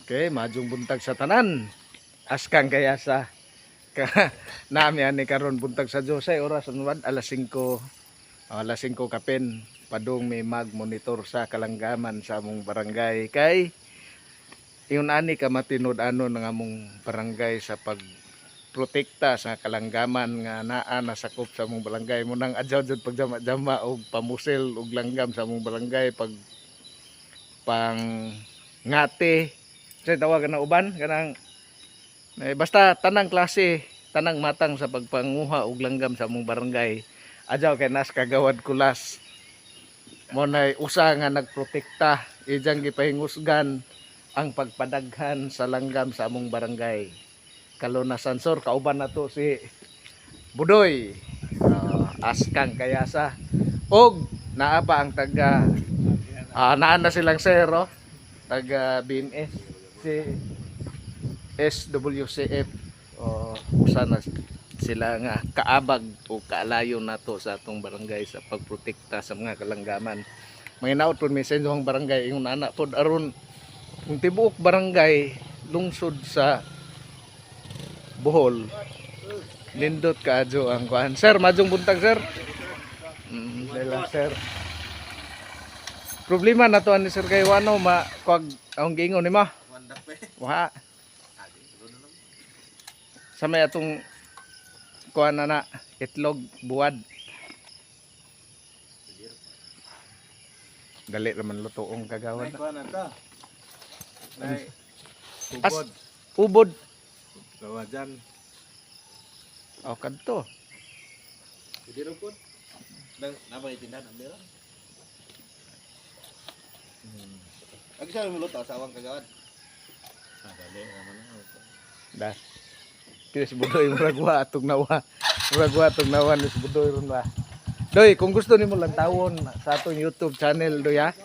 Okay, majong buntag sa tanan. Askang kaya sa nami ani karon buntag sa Jose oras anwad alas 5 kapin padung may mag-monitor sa kalanggaman sa among barangay kay iyon ani ka matinud-ano ng among barangay sa pagprotekta sa kalanggaman nga naa nasakop sa among barangay mo nang adyaw jud pagjama-jama og pamusil og langgam sa among barangay pag pang ngate sa tawagan na uban kanang basta tanang klase tanang matang sa pagpanguha og langgam sa among barangay adyaw kay nas kagawad kulas mo nay usa nga nagprotekta ijang gipahingusgan ang pagpadaghan sa langgam sa among barangay kalunasan sor kauban nato si Budoy Askang Kayasa og naa pa ang taga naa na silang sero taga BMS si SWCF usa na sila nga kaabag o kaalayo nato sa atong barangay sa pagprotekta sa mga kalanggaman. Mahinaot pud mi sa inyong barangay ingon ana pod aron kung tibuok barangay lungsod sa Bohol nindot kaadyo ang kuan. Sir, majong buntag sir. Dela sir. Problema na to ani sir kay wano makuag ang giingon nimo. Wa. Sa may atong kuan na itlog buwad. Dali raman lutoong kagawad. Kuan na to. As ubod. Gawajan. O kadto. Hindi rin po. Nabay tindahan ang bera. Agi sa mulot asawang kagawad. Dali naman na. Das. Kaya si Budoy muragwa atong nawa. Muragwa atong nawa ni si Budoy ron ba. Doy, kung gusto nimo lang tawon sa atong YouTube channel doy ha.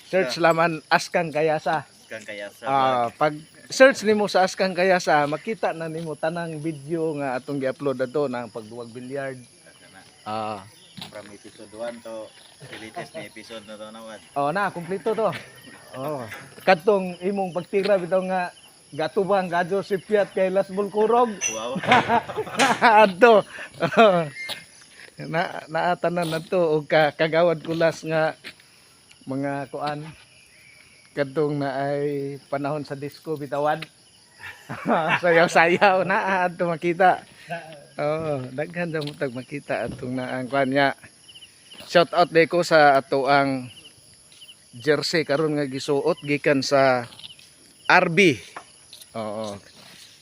Search laman Askang Kayasa. Askang Kayasa. Pag search nimo sa Askang Kayasa, makita na nimo tanang video nga atong gi-upload ato ng pagduwag bilyard. From episode 1 to latest na episode na to nawad. Na kumpleto to. Kadtong imong pagtira bitaw nga gatubang gadyo si Piat kay Las Bulkurog. Wow. Adto. Naatanan na to og kagawad kulas nga mga kuan kadtong na ay panahon sa disco bitawan. Sayaw-sayaw na adto makita. Daghan sa mutag makita atong naang kuan nya. Shout out day ko sa ato ang jersey karon nga gisuot gikan sa RB.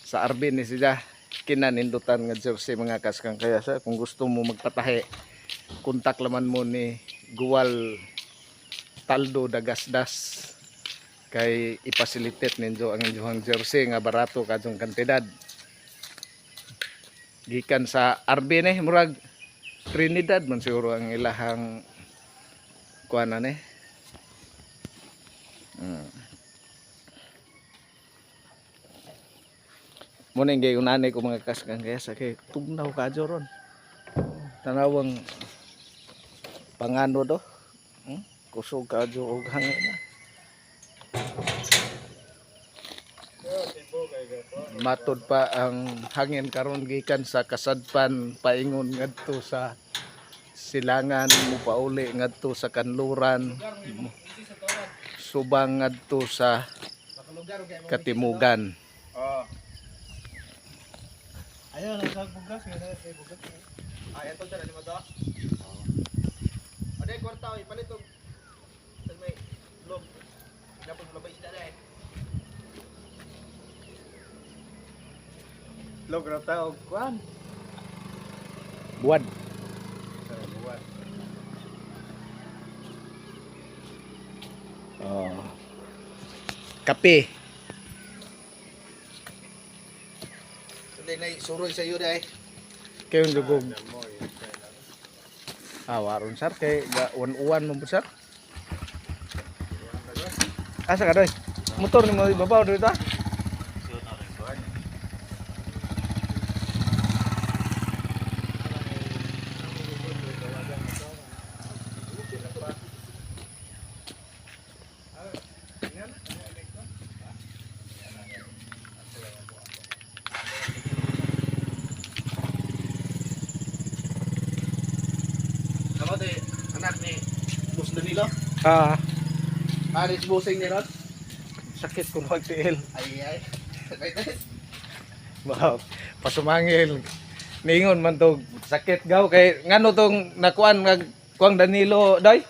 Sa RB ni siya kinanindutan nga jersey mga Askang Kayasa. Kung gusto mo magpatahi, kontak laman mo ni Guwal Taldo Dagasdas kay ipasilitate ninyo ang inyong jersey nga barato kadtong kantidad. Gikan sa RB ni murag Trinidad man siguro ang ilahang kuan ni. Muna yung gayon nanay ko mga Askang Kayasa kay tugnaw ka ron. Tanawang pangano do. Kusog ka og hangin na. Matod pa ang hangin karon gikan sa kasadpan paingon ngadto sa silangan mo pauli ngadto sa kanluran subang ngadto sa katimugan. Ayo nasa bugas nga sa bugas. Ito dala ni mo to. Ade kwarta ipalit og may log. Dapat labay sila dai. Log ra ta og kuan. Buwad. Buwad. Kape. Nay suroy sa iyo dai. Kayong dugog. Waron sir kay uwan mo sir. Asa ka doy? Motor ni mo ibabaw dito. Ah, Paris busing ni Ron. sakit kung magtiil. Ay. Wait. Wow, pasumangil. Ningon man to sakit gaw kay ngano tong nakuan nga kuang Danilo doy?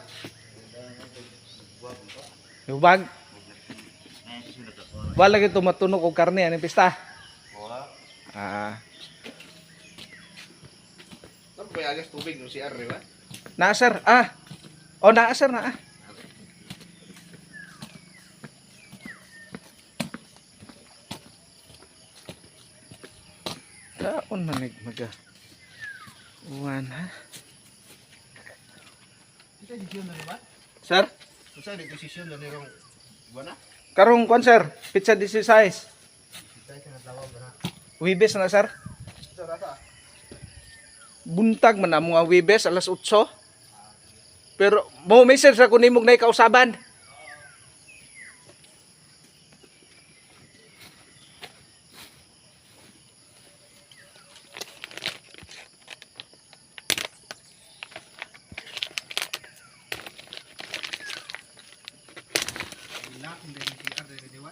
Ubag. Wala gito matunog og karne ani pista. Ah, Tapos may agas tubig no si Arre ba? naa sir. Ah. Oh, naa sir naa. Kaon manig maga. Uwan ha. Ito desisyon na ba? Sir, Sa desisyon na nirong buwan na. karong kuan sir, pizza 16. Tayo sa tawag na. Wibes na sir. Sa rasa. Buntag man na mga Wibes alas 8. Pero mo message ako nimog na kausaban. Gilak hindi si Arre di ba?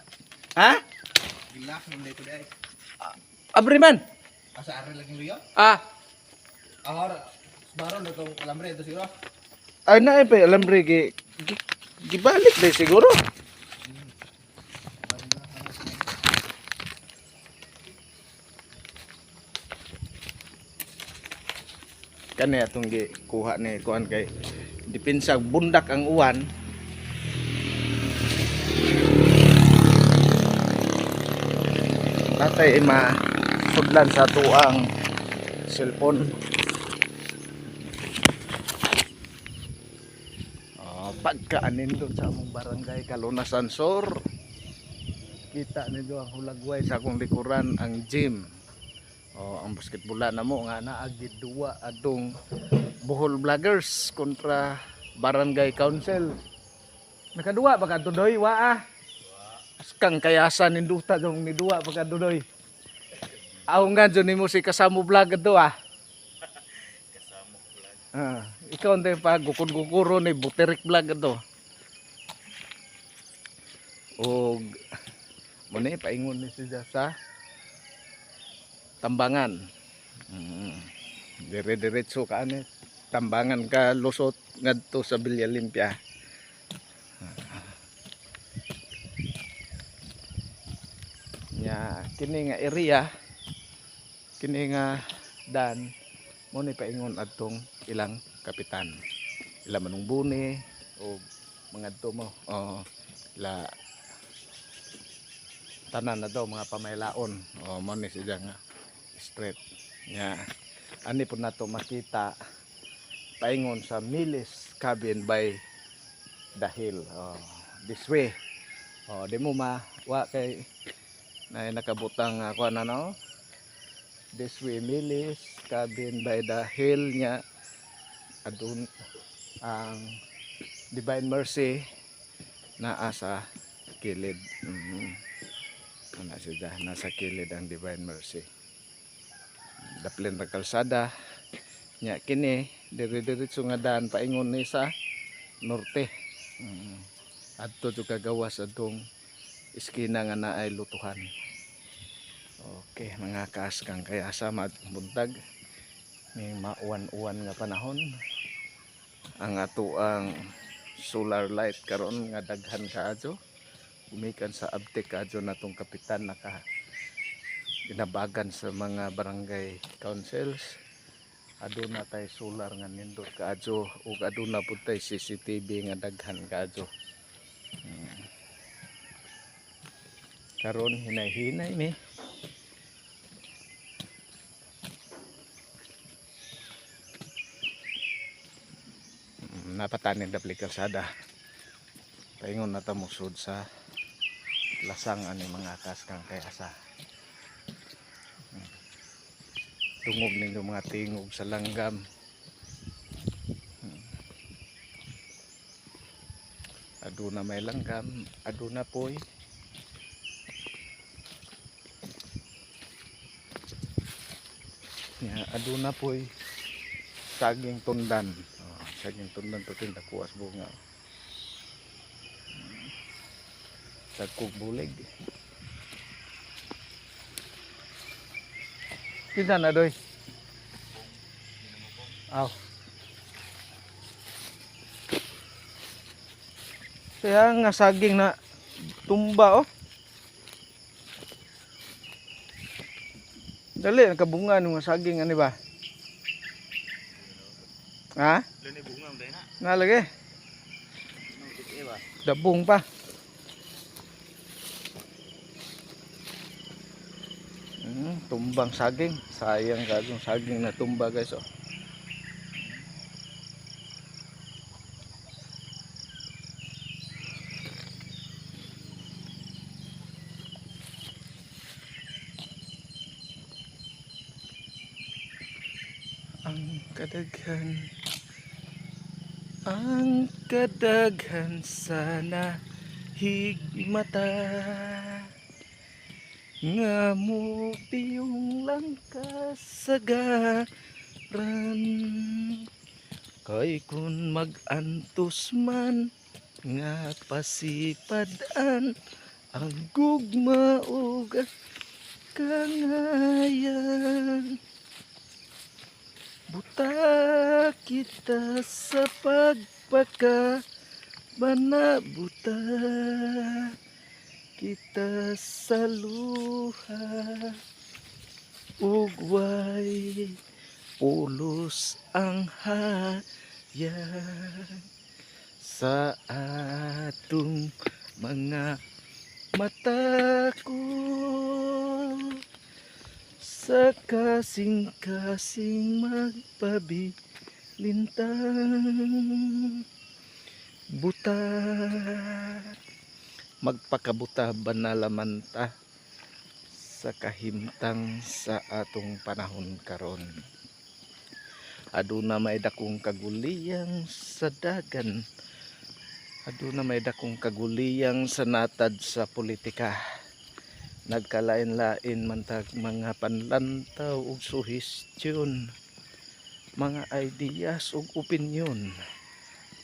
Ha? Gilak hindi ko dai. Abriman. Asa Arre lagi luyo? Ah, Ahora baron na tong alambre ito siguro. ay na pa alam re gibalik dai siguro. Kani atong gi kuha ni kuan kay depensa bundak ang uwan. Natay ima sudlan sa tuang cellphone. Pagkaanin doon sa among barangay Kalunasan Sur. Kita niyo ang hulagway sa akong likuran ang gym. Ang basketbola na mo nga naagid duwa adong Bohol Vloggers kontra Barangay Council. Nakaduwa ba ka tudoy wa ah? Kang kayasan ninduta dong ni duwa ba ka tudoy? Aw nga dyan nimo si Kasamo Vlog ato ah. Ikaw ang pa gukod-gukuro ni Buterik Vlog ato. O muna paingon ni siya sa Tambangan. Dire-diretso ka ani. Tambangan ka lusot ngadto sa Villa Limpia. Nya kini nga area, kini nga dan mo ni paingon adtong ilang kapitan. Ila manung buni o mga adto mo. La tanan na daw mga pamaylaon. Mo ni siya nga straight. Nya ani po nato makita paingon sa Milis Cabin by the Hill. This way. Di mo wa kay na nakabutang ako na no. This way Milis Cabin by the Hill nya adun ang Divine Mercy naa sa kilid. Nasa kilid ang Divine Mercy. Daplin ra kalsada nya kini dire-diretso nga daan paingon ni sa norte. Adto jud kagawas adtong iskina nga naay lutuhan. Okay, mga kaaskang kaya sa buntag may mauwan-uwan nga panahon. Ang ato ang solar light karon nga daghan kaadto. Umikan sa abtek kaadto natong kapitan naka ginabagan sa mga barangay councils. Aduna tay solar nga nindot kaadto ug aduna pud tay CCTV nga daghan kaadto. Karon hinay-hinay ni napatanin dapli kalsada. Paingon na ta musud sa lasang ani mga kaskang kay asa. Tungog ninyo mga tingog sa langgam. Aduna may langgam, aduna poy. Aduna poy saging tundan. Saging tundan to tinda kuwas bunga. Dagkog bulig. Kinsa na doy? Aw. Kaya nga saging na tumba oh. Dali nakabunga ng mga saging ani ba? Ha? Lani bunga mo na. Nalagi. Nang kiti ba? Dabong pa. Tumbang saging. Sayang kagong saging na tumba guys oh. Ang kadaghan sana higmata nga mo piyong lang kasagaran kay kun mag-antos man nga pasipadan ang gugma ug kangayan. Buta kita sa pagpaka banabuta kita sa luha ugway pulos ang hayag sa atong mga mata ko. Sa kasing-kasing magpabilintang buta magpakabuta banalaman ta sa kahimtang sa atong panahon karon. Aduna may dakong kaguliyang sa dagan, aduna may dakong kaguliyang sa natad sa politika. Nagkalain-lain man tag mga panlantaw ug suhestyon, mga ideas ug opinyon.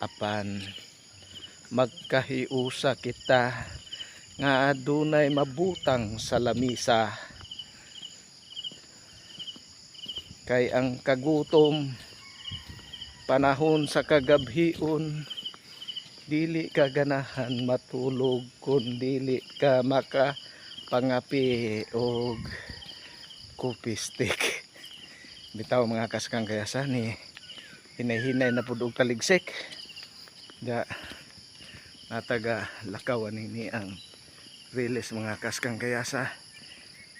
Apan magkahiusa kita nga adunay mabutang sa lamisa. Kay ang kagutom panahon sa kagabhion, dili ka ganahan matulog kun dili ka maka pangapi og coffee stick. Bitaw mga kaskang kayasa ni hinay-hinay na pud og taligsik. Da nataga lakaw ni ang rilis mga kaskang kayasa.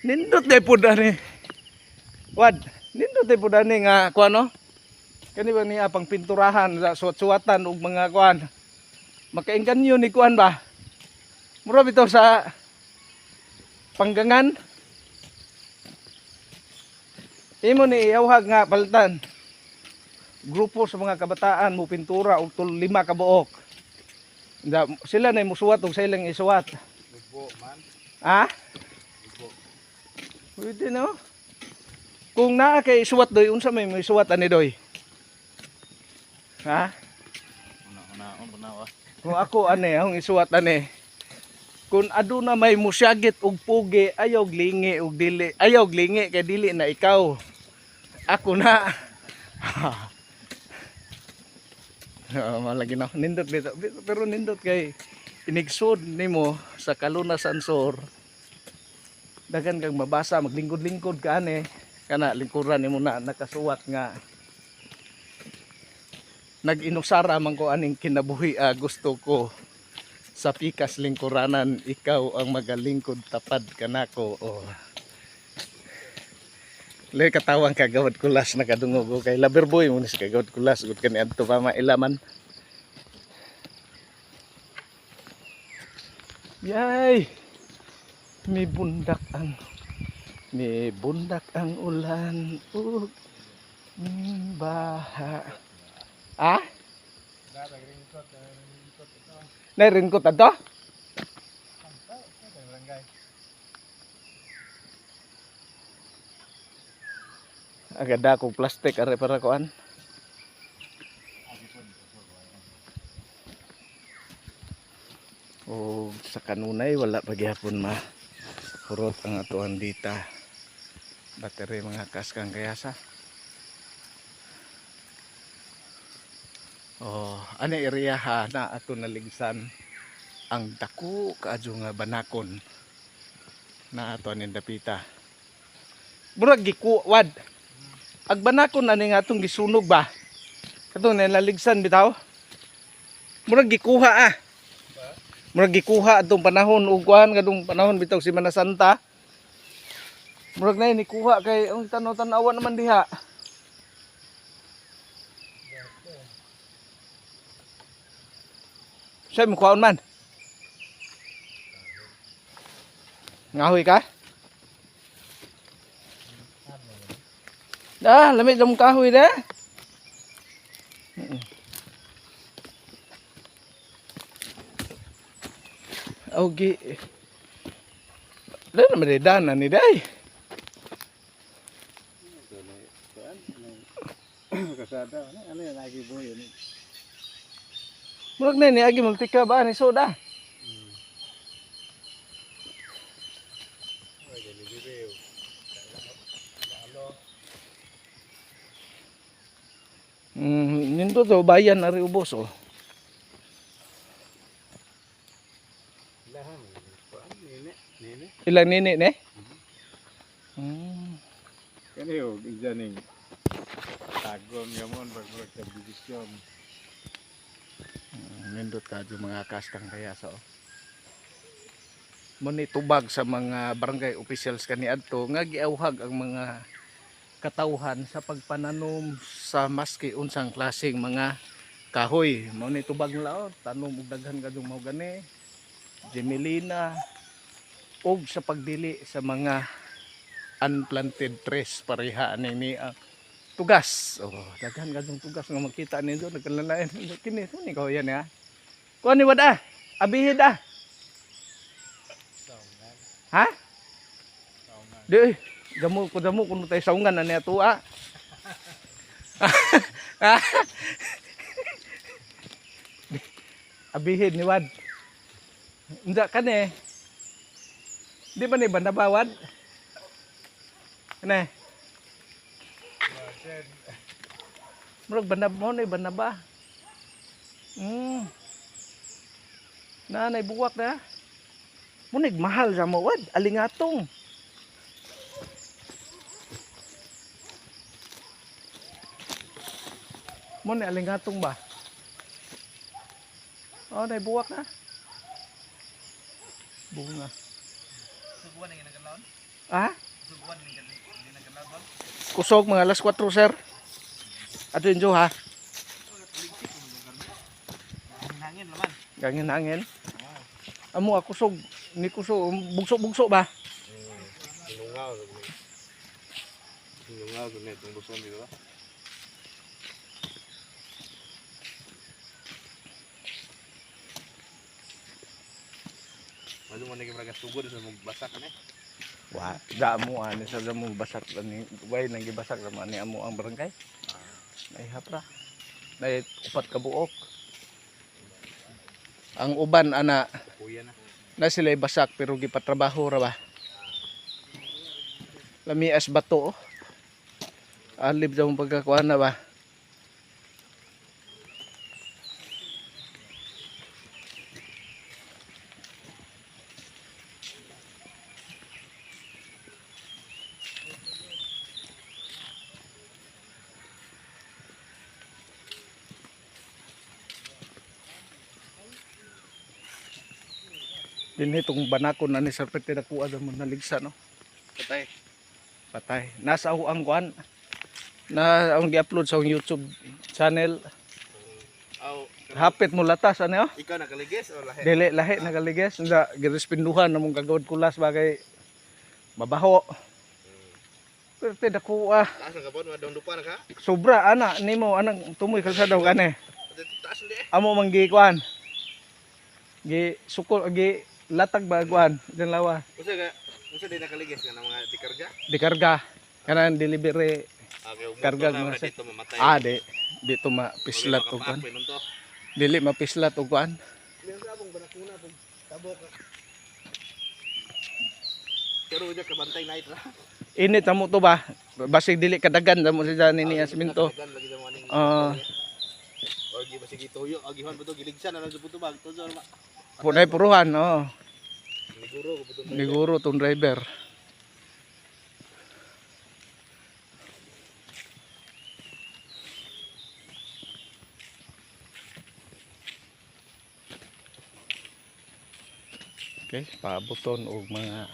Nindot day pud ani. Wad, nindot day pud ani nga kuano? Kani ba niya pang pinturahan sa suwat-suwatan og mga kuan. Makaengganyo ni kuan ba? Mura bitaw sa panggangan. Imo ni iawhag nga palitan. Grupo sa mga kabataan mo pintura og 5 ka buok. Sila na musuwat og sa ilang isuwat. Ubo man. Ha? Ubo. Pwede no? Kung naa kay isuwat doy, unsa may isuwat ani doy? Ha? Una. Kung ako ani, akong isuwat ani. Kung aduna may musyagit og pugi, ayaw glingi og dili, ayaw glingi kay dili na ikaw. Ako na. Malagi na nindot dito. Pero nindot kay inigsod nimo sa kalunasan sor. Dagan kang mabasa, maglingkod-lingkod ka ani. Kana lingkuran nimo na nakasuwat nga nag-inusara man ko aning kinabuhi gusto ko sa pikas lingkuranan ikaw ang magalingkod tapad kanako. Oh. Lay katawang kagawad kulas nakadungog ko kay Loverboy mo ni sa kagawad kulas gud kani adto pa mailaman. Yay! May bundak ang ulan ug baha. Ah? Nairingkot ato? Agada kong plastik are para kuan. O sa kanunay wala pagyapon hurot ang atuan dita. Battery mga kaskang kayasa. Ano area ha na ato naligsan ang dako kaadyo nga banakon na ato ning dapita. Murag gikuwad. Ag banakon ani nga atong gisunog ba? Katong naligsan bitaw. Murag gikuha Murag gikuha atong panahon ug kuan kadung panahon bitaw Semana Santa. Murag na ni kuha kay ang tanaw-tanawa naman diha. Say mo kuhaon man. Ngahoy ka? Lamig ang kahoy na. Okay. Dahil naman danan ni day. Kasada, ano yan lagi boy yun. Murag na ni agi multika ba ni soda. Nindo to bayan ari ubos oh. Ilang nini ne? Kani yo igjaning tagom yamon pag sa division. Nindot kadyo mga kastang kayasa oh. Muni tubag sa mga barangay officials kaniadto nga giawhag ang mga katawhan sa pagpananom sa maski unsang klaseng mga kahoy. Muni tubag nila oh, tanom og daghan kadtong mao gani. Gemelina og sa pagdili sa mga unplanted trees pareha ani ni tugas. Daghan kadtong tugas nga makita ninyo nagkalalain kini ni kahoyan ya. Kuan ni wad abihid Ha? Di damo kuno tay saungan ani ato Abihid ni wad. Nda kane. Di ba ni bandabawad? Kane. Murag bandab mo ni bandaba. Nanay buwak na. Munig mahal sa mo wad alingatong. Mo ni alingatong ba? Nay buwak na. Bunga. Suguan ang ginagalaon? Suguan ang ginagalaon? Kusog mga alas 4 sir. Ato yun ha. Hangin naman. Gangin hangin. Amo ako kusog ni kusog bugso ba? Lungaw gud net ang buson dito ba? Ano man naging raga sugod sa mong basak ani? Wa, damo ani sa damo basak ani. Way nang gibasak naman ni amo ang barangay. Nay hapra. Nay upat ka buok. Ang uban ana Kuya na. na sila basak pero gipatrabaho ra ba. Lamias bato. Alib daw pagkakuan na ba. Dinhi itong banakon na ni Sarpete na kuha mo naligsa no. Patay. Nasa ako ang kuan na ang gi-upload sa YouTube channel. Hapit mo latas ano? Ikaw nakaliges o lahi? Dili lahi nagaliges nga girespinduhan namong kagawad kulas bagay mabaho. Pero dako Taas na kapon, madong dupa na ka? sobra ana nimo anang tumoy kalsada kani. Taas hindi eh. Amo man gi kuan. Gi sukol gi latag ba kuan diyan lawa. Unsa di nakaliges nga ng mga dikarga? Dikarga kanan delivery Okay, karga na mga dito mamatay. dito mapislat og kuan. Pinunto. Dili mapislat og kuan. Meron sa abong banakuna pag Tabok. Pero udah kabantay night ra. Init amo to ba? Basig dili kadagan damo sa nini asminto. Dagan lagi sa maning. Ah, Or di ba sige tuyo, agihan ba to giligsan na lang sa puto bag to sa. punay puruhan, oh. Siguro ko puto. Siguro tong driver. Okay, paaboton og mga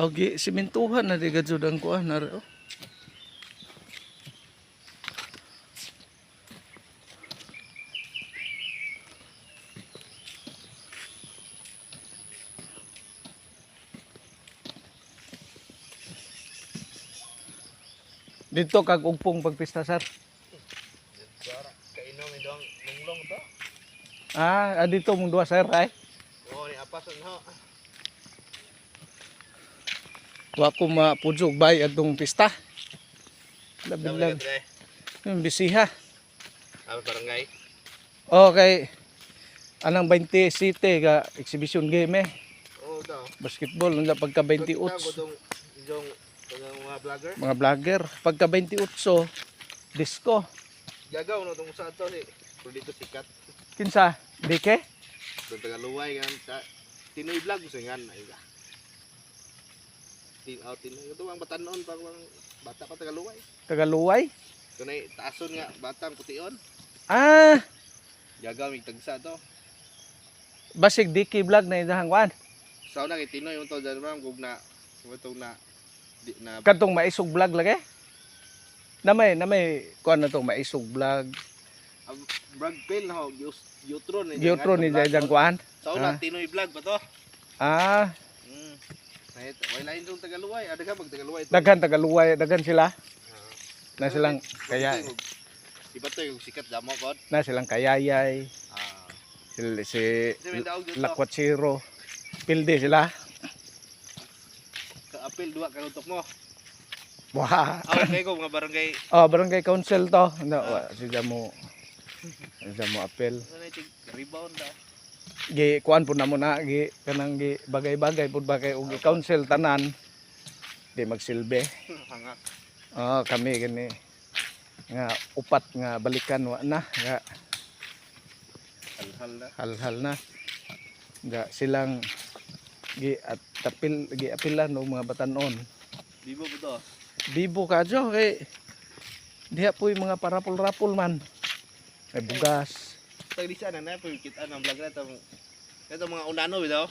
okay, simentuhan na di gadzud ang kuan na oh. Dito kag ugpong pagpista sir. Kainom idong lunglong to. Ah, dito mong duwa sir ay. Oh, ni apas no. Wa ko mapudsog bay adtong pista. Labi lang. Yung bisiha. Ang barangay. Okay. Anang 20 city ka exhibition game eh. Oh, daw. Basketball nila pagka 28. Idong mga vlogger. Mga vlogger pagka 28 disco. Gagaw no tong sa ato ni. Pero dito sikat. Kinsa? Dike? Sa Tagaluway kan ta Tinoy vlog sa ngan ay ga. Tinoy ito ang batanon pang bata pa Tagaluway. Tagaluway? Kunay taason nga batang pution. Ah, Gagaw mig tagsa to. basig Dike vlog na idahang kuan. Sa una kay Tinoy unto dyan ma'am kung na itong na di na Kadtong maisog vlog lagi. Namay kuan na to maisog vlog. Brag Pill ho Yutron ni Gyutro ni dahang kuan. Sa una Ah. Tinoy vlog ba to? Ah, Kahit way lain tong Tagaluway, ada ka pag Tagaluway to. daghan Tagaluway, daghan sila. Na silang kaya Iba to yung sikat damo pod. na silang kayayay, Ah. si Kasi may daog dito. Lakwat Zero. Pilde sila. Ka-apil duwa kanutok mo. Wah. Okay ko mga barangay. Oh, barangay council to. No, siya mo apel. Ano yung rebound da. Gi kuan po na mo na gi kanang gi bagay-bagay pud ba kay og council tanan di magsilbi. Hangak. Oh, kami gani nga upat nga balikan wa na nga Hal-hal da. halhal na. Nga silang gi at tapil gi apilan og mga batanon. Di ba to? Bibo ka jo kay diha po'y mga parapol-rapol man. May bugas. Tag di sana na po kita ang vlog na itong mga unano bitaw.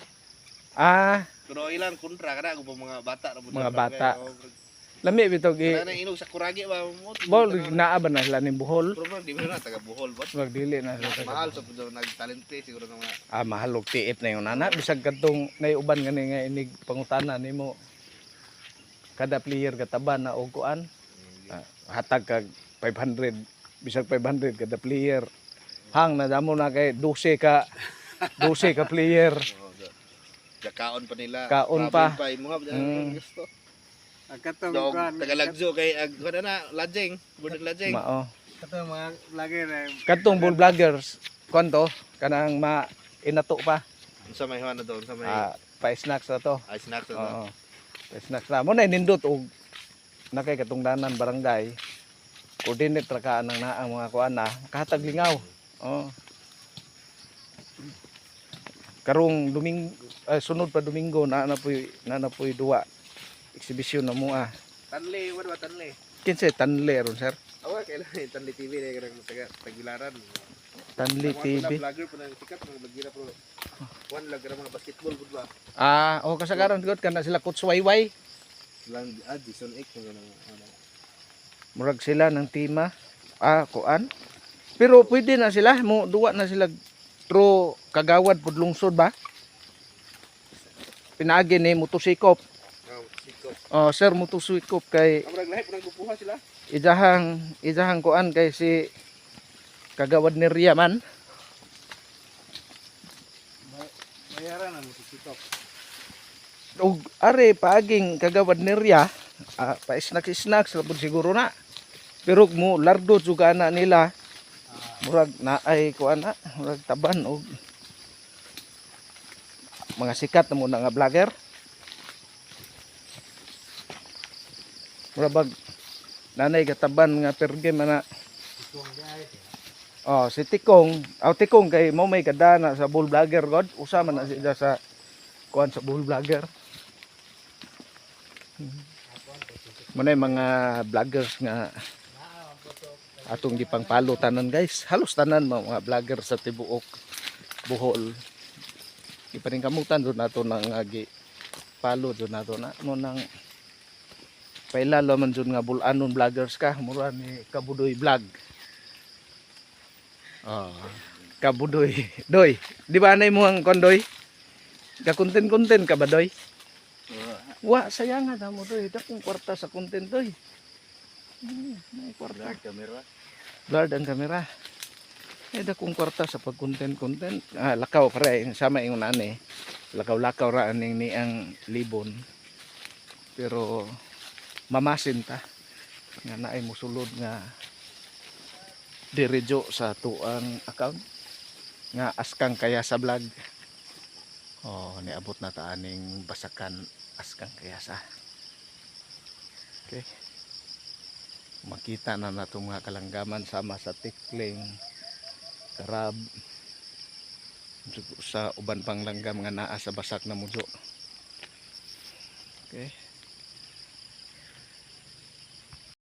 Ah, Pero ilang kontra kada ko mga bata ra Mga bata. lami bitaw gi Kana inog sa kuragi ba mo. bol naa ba na sila ning buhol. Pero di ba na taga Bohol bot. Wag dili na sila. Mahal sa pudo nag-talent play siguro ng mga Ah, mahal og tiit na yung nana bisag kadtong naiuban gani nga inig pangutana nimo kada player kataban na og kuan. Hatag kag 500 bisag 500 kada player. Hang na damo na kay 12 ka player. kaon pa nila. Kaon pa. Mga Mm. gusto. Katong Dog kuan, tagalagzo kay ano na lajeng, budang lajeng. Mao. katong mga vlogger Kadtong bull vloggers kuan to kanang ma inato pa. Sa may ano doon sa may Pa-snacks na to. snacks Oo. Pa-snacks na mo na nindot og nakay katungdanan barangay. Coordinate ra ka nang naang mga kuan na kahatag lingaw. Oo. Karong sunod pa Domingo na po'y duwa exhibition na mo Tanli, wala ba tanli? Kinsa Tanle ron sir? Awa kailan Tanli TV na karang tagilaran. Tanle TV. Vlogger pa nang sikat mga bagira pro. One lag mga basketball pud ba? Ah, o kasagaran gud kana sila Coach Wayway. Lang Jason X mga ano. Murag sila ng tima. Ah, kuan. Pero pwede na sila mo duwa na sila tro kagawad pud lungsod ba? Pinaagi ni motosikop. Sikop. Oh, sir motosikop kay Amrag lahi pa nang kupuha sila. ijahang kuan kay si kagawad ni Riaman. bayaran ang musisikop. ug are paaging kagawad nirya, pa snack-snack labod siguro na. Pero mo lardo juga na nila. Murag naay ko ana, murag taban og mga sikat na muna nga vlogger. Murag bag nanay kataban nga per game ana. Oh, si Tikong, Tikong kay mo may kadana sa bull vlogger god, usa man na siya sa kuan sa bull vlogger. Muna mga vloggers nga atong gipangpalo tanan guys. Halos tanan mga vlogger sa tibuok Bohol. Gipaningkamutan do nato nang gi palo do nato na mo nang pailalo man jud nga bulanon vloggers ka, mura ni Kabudoy vlog. Oh, Kabudoy. Doy, di ba anay mo ang kondoy? Ka content ka ba doy? Wa sayangan na mo doy, dakong kwarta sa content doy. May kwarta. Blurred camera. Blurred ang kamera. Eh dakong kwarta sa pag content. Lakaw pare, sama ingon ani. Lakaw-lakaw ra aning ni ang libon. Pero mamasin ta. Nga naay musulod nga diretso sa tuang account nga Askang Kayasa vlog. Oh, niabot na ta aning basakan Askang Kayasa. Okay. Makita na nato mga kalanggaman sama sa tikling, karab, sa uban pang langgam nga naa sa basak na mujo. Okay.